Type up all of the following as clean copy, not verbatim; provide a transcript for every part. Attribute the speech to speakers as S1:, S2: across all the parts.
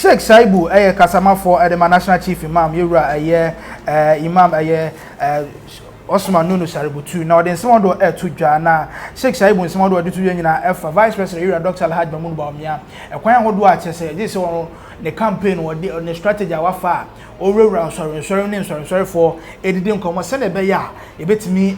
S1: Sheikh Saibu kasama for the national chief imam yura imam Osman Nunu Saributu. Now then someone do to Jana Sheikh Saibu someone do to Yuna Vice President yura Dr. Alhaji Bawumia e kwan ho do a chese this one the campaign or the strategy awafa over sorry for editing come send be ya e betimi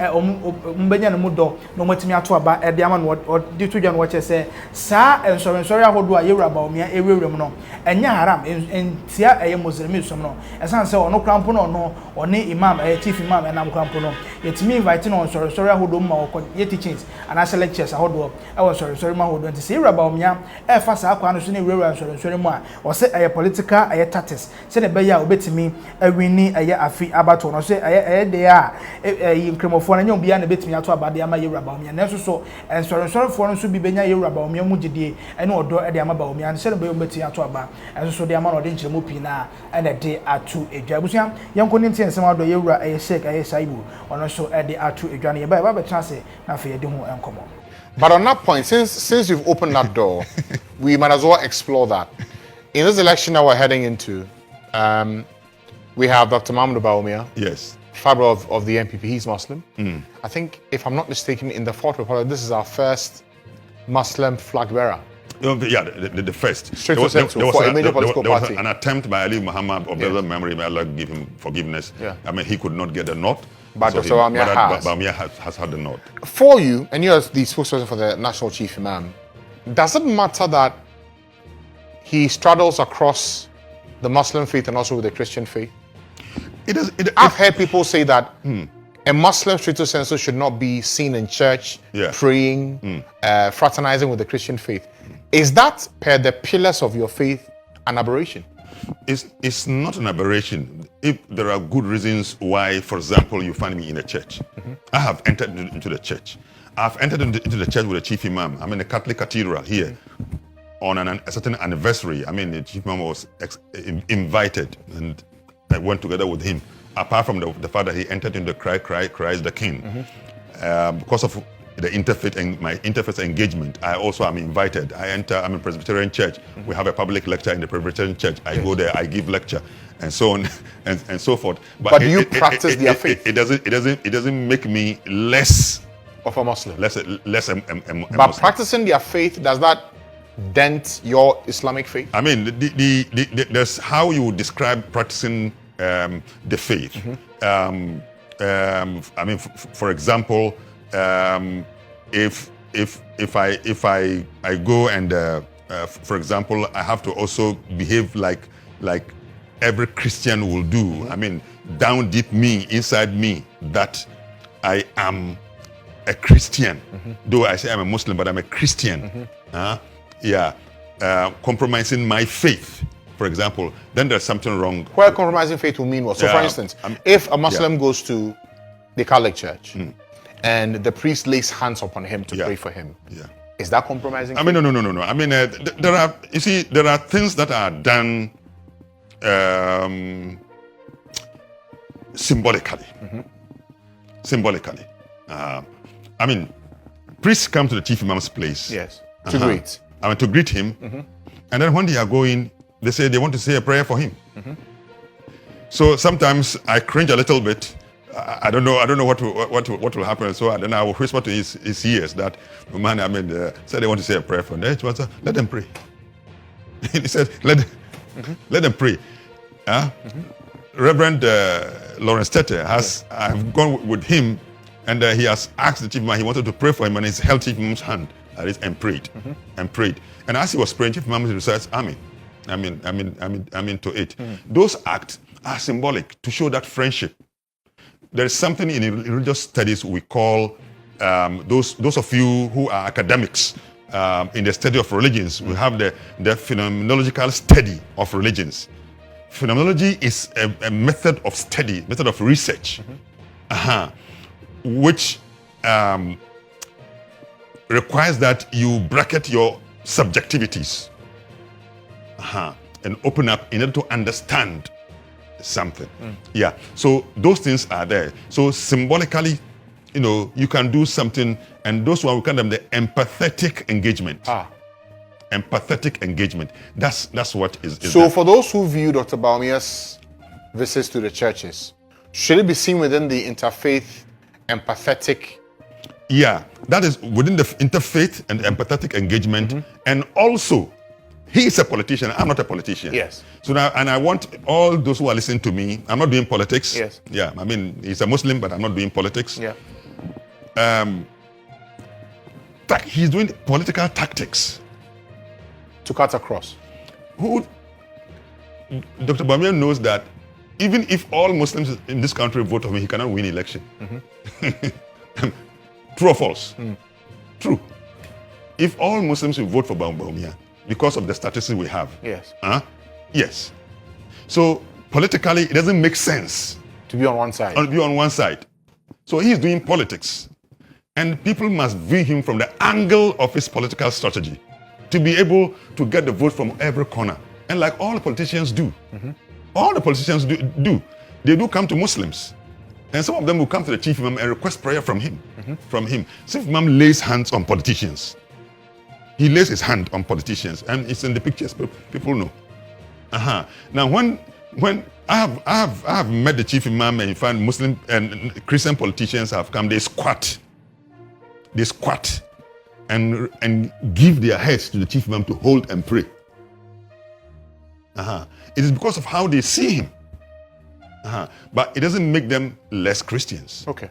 S1: mbenya no mudo no matimi ato aba e de ama no di to Jana watch say sa sorry ahodo a yura Bawumia ewewrem no enya haram entia eye muslim som no esan say ono krampo no one imam chief imam enam krampo no yetimi invite no sorry ahodo ma okọ ye teachings and as lectures ahodo e wo sorry ma ahodo nti say yura Bawumia e fa sa akwa no so ne ewewrem sorry mu a o say political tactics say ne be ya obetimi awini afi abato no say de a nkremofo na nyom bia na betimi ato abade ama yura Bawumia na so sorry for no so bi benya yura Bawumia mu gidie ene odo de ama Bawumia say ne be betimi ato aba so de ama no de nkremo pi na ene de atu edwa busuam yenko ni ntensem ado yura Sheikh Saibu ono so de atu edwa na ye ba be chance na fe de ho enkomo.
S2: But on that point, since you've opened that door, we might as well explore that. In this election that we're heading into, we have Dr. Mahmoud Bawumia.
S3: Yes.
S2: Father of the NPP. He's Muslim. I think, if I'm not mistaken, in the Fourth Republic, this is our first Muslim flag bearer.
S3: Yeah, the first.
S2: Straight to central for a major political party.
S3: An attempt by Ali Muhammad of the memory, may Allah give him forgiveness.
S2: Yeah.
S3: I mean, he could not get the nod.
S2: But
S3: so
S2: Dr.
S3: Bawumia has had the nod.
S2: For you, and you're the spokesperson for the National Chief Imam, does it matter that he straddles across the Muslim faith and also with the Christian faith? I've heard people say that a Muslim stricto sensu should not be seen in church praying, fraternizing with the Christian faith. Is that, per the pillars of your faith, an aberration?
S3: It's not an aberration. If there are good reasons why, for example, you find me in a church. I have entered into the church. I've entered into the church with the chief imam. I'm in a Catholic cathedral here on a certain anniversary. I mean, the chief imam was invited and I went together with him. Apart from the fact that he entered into Christ the King. Because of the interfaith and my interfaith engagement, I also am invited. I'm in Presbyterian church. We have a public lecture in the Presbyterian church. I go there, I give lecture, and so on and so forth.
S2: But do you practice their faith?
S3: It doesn't make me less
S2: of a Muslim.
S3: Less a
S2: but
S3: Muslim.
S2: Practicing their faith, does that dent your Islamic faith?
S3: I mean, that's how you would describe practicing the faith. I mean, for example, if I go and for example, I have to also behave like every Christian will do. I mean, down deep inside me, that I am a Christian. Though I say I'm a Muslim, but I'm a Christian. Compromising my faith, for example, then there's something wrong.
S2: Where compromising faith will mean what? So for instance, if a Muslim goes to the Catholic Church and the priest lays hands upon him to pray for him, is that compromising?
S3: I mean, no. I mean, there are things that are done symbolically. Symbolically. I mean, priests come to the chief imam's place.
S2: Yes. To greet.
S3: I mean, to greet him. And then when they are going, they say they want to say a prayer for him. So sometimes I cringe a little bit. I don't know what will happen. So then I will whisper to his ears that, man, I mean, say they want to say a prayer for him. Let them pray. He said, let them pray. Reverend Lawrence Tete I've gone with him, and he has asked the chief imam, he wanted to pray for him, and he's held chief imam's hand and prayed. And as he was praying, chief imam says, Amen to it. Those acts are symbolic to show that friendship. There is something in religious studies we call, those of you who are academics in the study of religions, we have the phenomenological study of religions. Phenomenology is a method of study, method of research, which requires that you bracket your subjectivities and open up in order to understand something. So those things are there. So symbolically, you can do something, and those one we call them the empathetic engagement. empathetic engagement. That's what is
S2: So
S3: that.
S2: for those who view Dr. Bawumia's visits to the churches, should it be seen within the interfaith empathetic?
S3: Yeah, that is within the interfaith and empathetic engagement, and also he is a politician. I'm not a politician.
S2: Yes.
S3: So now, and I want all those who are listening to me. I'm not doing politics.
S2: Yes.
S3: Yeah. I mean, he's a Muslim, but I'm not doing politics.
S2: Yeah.
S3: He's doing political tactics.
S2: To cut across.
S3: Dr. Bawumia knows that even if all Muslims in this country vote for me, he cannot win election. True or false? True. If all Muslims will vote for Bawumia because of the statistics we have.
S2: Yes.
S3: Yes. So politically, it doesn't make sense
S2: To be on one side.
S3: to be on one side. So he's doing politics. And people must view him from the angle of his political strategy to be able to get the vote from every corner. And like all the politicians do. All the politicians do. They do come to Muslims. And some of them will come to the chief imam and request prayer from him. Chief imam lays hands on politicians. He lays his hand on politicians, and it's in the pictures. People know. Now, when I have met the chief imam, and you find Muslim and Christian politicians have come, they squat. They squat and give their heads to the chief imam to hold and pray. It is because of how they see him. But it doesn't make them less Christians.
S2: Okay.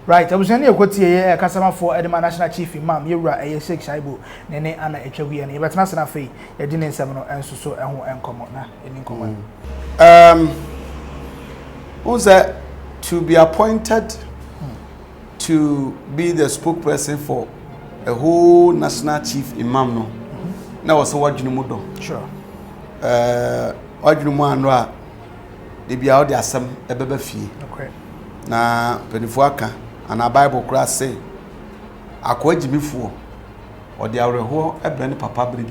S1: Right, I was only a quote customer for Adom National Chief Imam, Yura, a 6 Shaibu, Nene Anna Echawi, and but National Fee, a dinner seminal and so and common in common.
S4: Who's that to be appointed to be the spokesperson for a whole national chief imam? No, that was a word you know.
S1: Sure.
S4: What you know, they be out there some a baby fee.
S1: Okay.
S4: Na Penifuaka and a Bible class say, I quite before or the hour a brand papa baby.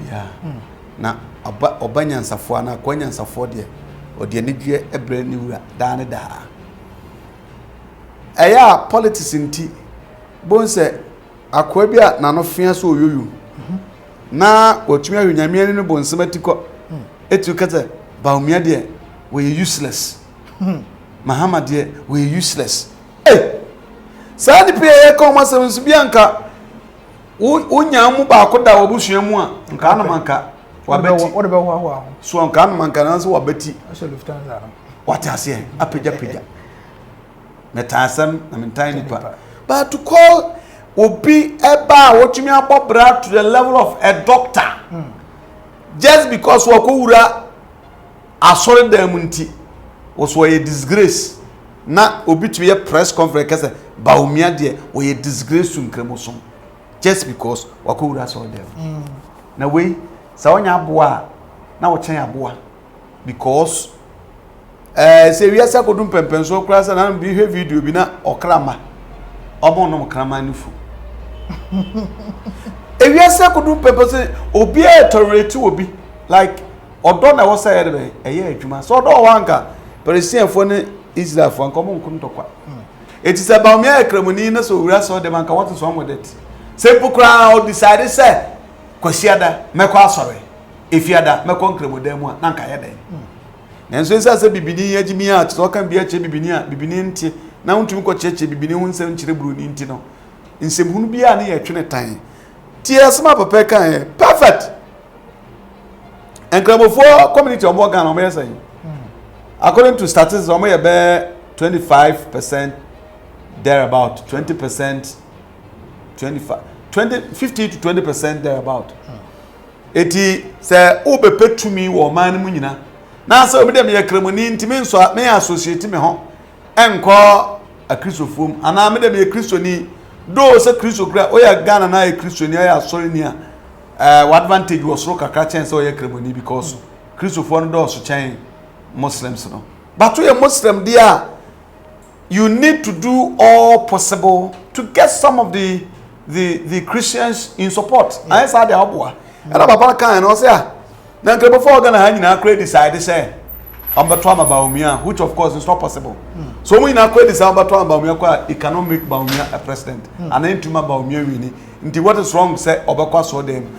S4: Na Obanian Safuana, Quanian Safodia, or the Nidia a brand new Danada. Aya politics in tea. Bone said, Aquabia, none of fear so you. Na what you are in a million bone semetico. It took a Bawumia dear, were useless. Muhammad dear, were useless. Hey! Sadi pay come as a Bianca. Unyamu Bakoda Obushemua, and Kanamanka.
S1: What about
S4: So on Kanamanka answer what Betty.
S1: I shall lift hands.
S4: What I say, a pija. Metasam, I mean tiny part. But to call Obi Eba, what you mean about Brad to the level of a doctor. Just because Wakura assured them was a disgrace. Na Obi to be a press conference, Bawumia dear, were a disgrace to Kremosom. Just because Wakura saw them. Now we Sawanya Boa, now China Boa. Because say we are Sakudum Pempenso class and behave video bina or Krama. Obono Krama Nufu. If you are Sakudum Pempenso, Obi a tolerate to Obi like Odona was said a year Juma. So do wanka, but it's here for Israel for common Kuntokwa. It is about me a Cremonina, so we saw the manka. What is wrong with it? Simple crowd decided, say, Kwasiada, Mekwa sorry. If you had that, Mekon Cremodemo, Nanka Yade. And so as a Bibini, Jimia, so can be a Chibinia, Bibinti, now to go church, Bibini, 7 children in Tino. In Simbunbia near Trinity. Tears map of Pekka, perfect. And Cremo 4 community of Morgan on Messay. According to statistics, on about 25% thereabout, 20%, 50 to 20% thereabout. Eti say obe petu mi wo man mu nyina. Na say obi dem ye kremoni ntimi nso me associate me ho. Enko a Christofom ana me dem ye Christoni do say Christo gra o ya Ghana na ye Christoni ya sorry ni what advantage was ro kakra chen say o ye kremoni because Christofo no do so chen Muslims no. But we are Muslim there, you need to do all possible to get some of the Christians in support. I said the Abua. And Papa can also say, now before Ghana had create decide say, Bawumia, which of course is not possible. So we now create this Bawumia, it cannot make Bawumia a president. And then to Bawumia winning. Into what is wrong, say Obakwa saw them.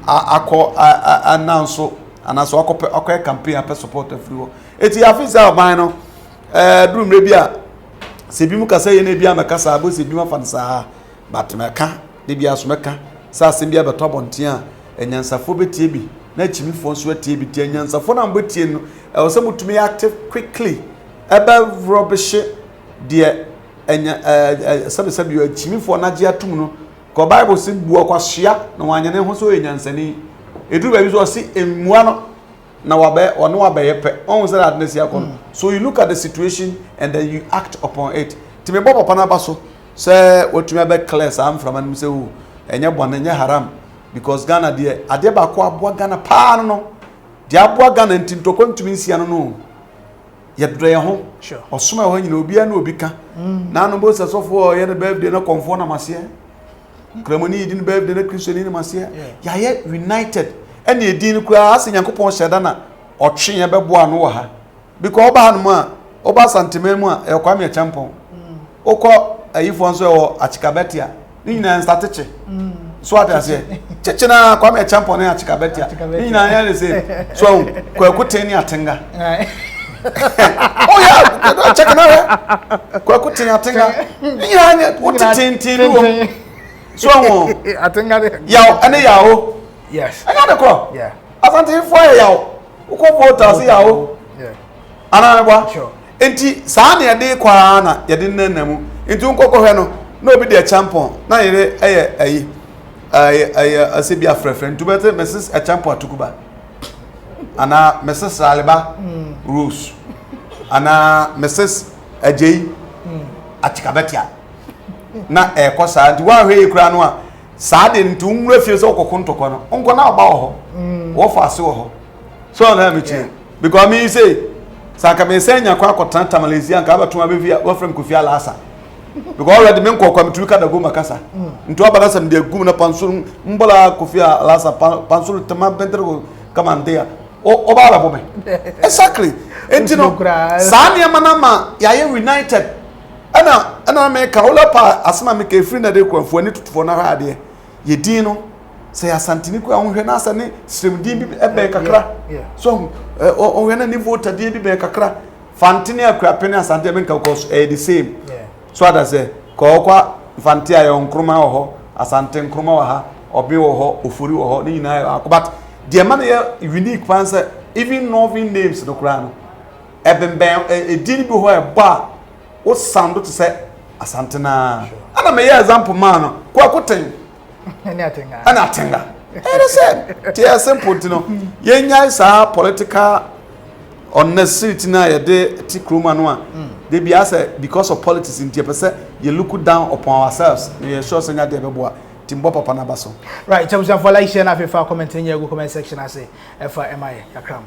S4: announce and as okay campaign a support everywhere. Eti afisa oban no drum rebia sebimu kasa ye na bia mekasa abo sebima fansa but meka de bia so meka sa asem bia beto bonten a enyansafo betie bi na chimifo nso atie bi tie enyansafo na mbetie no e wo se mutumi active quickly ebe rubbish de sabe yo chimifo na je atum no ko bible se buo kwahia na wanyane ho so enyansani edu ba bi so si emua no na wabe yepe on say that nesi akon so you look at the situation and then you act upon it ti me papa na baso say otumi be clear am from an say o enye bon enye haram because Ghana de ade ba ko aboa Ghana pa no de aboa Ghana ntintoko ntumi nsia no yedre ho
S1: sure
S4: osoma ho nyina obi na obi ka na no bo sesofo ye ne birthday na konfo na mase kramoni din birthday na Christian ni mase ya ye united and the dean kura as Nyankopon hyeda na otwe ye beboa no wo ha because oba hanu a oba santimemu a e kwame champon okọ ayifo nso e wo achikabetia ni nyina nstateche so atase cheche na kwame champon na achikabetia ni nyina ya le say so kwakutin ni atenga oh yeah check na kwakutin atenga ni nyina utitin wo so ho
S1: atenga
S4: yaw ane yawo
S1: yes.
S4: I got the call.
S1: Yeah.
S4: Asante for yaw. Uko voters yaw.
S1: Yeah.
S4: Ana bwa.
S1: Sure.
S4: Enti saa na yede kwa na yede nanamu. Enti unkoko hwe no na obi de champion. Na yere asebia frefren. Tubete Mrs. a champion atukuba. Ana Mrs. Aliba Rose. Ana Mrs. Ajay Achikabetia. Na kosa nti wa hwe kura no a saade ntu nwura fie so kokontoko no onko na ba ho wo fa se ho so na me chi because me say saka me senya kwa akotanta Malaysia nka abatuma be via wo frem Kofi alasa because already me nkokwa me tuka da go makasa ntu abalasa me de gum na pansuru mbola Kofi alasa pansuru tema bentere kama ndia o ba la bobe exactly entino saane manama ya ye united ana me ka ola pa asma me ke free na de kwafo ani tutufo na ha de ye din no say asantini ko ahwe na asane sremdin bi ebe kakra so o na ni voter de bi be kakra fantini akra pene asante me ka ko the same so ada say ko kwa fanti ayo nkroma ho asante nkroma wa ha obi wo ho ofori wo ho ni nyina akobat de man ye unique fansa even knowing names no kra no ebemben edin bi ho e ba o sound to say asante na ana me example man ko akoten ana atenga e say tie simple tino yenya sa political unnecessity na ye de ti kroma no a they be as because of politics in tie person you look down upon ourselves you sure say nya de beboa timbo papa na baso
S1: right chama for like share na fe fa comment in your comment section I say for MI yakram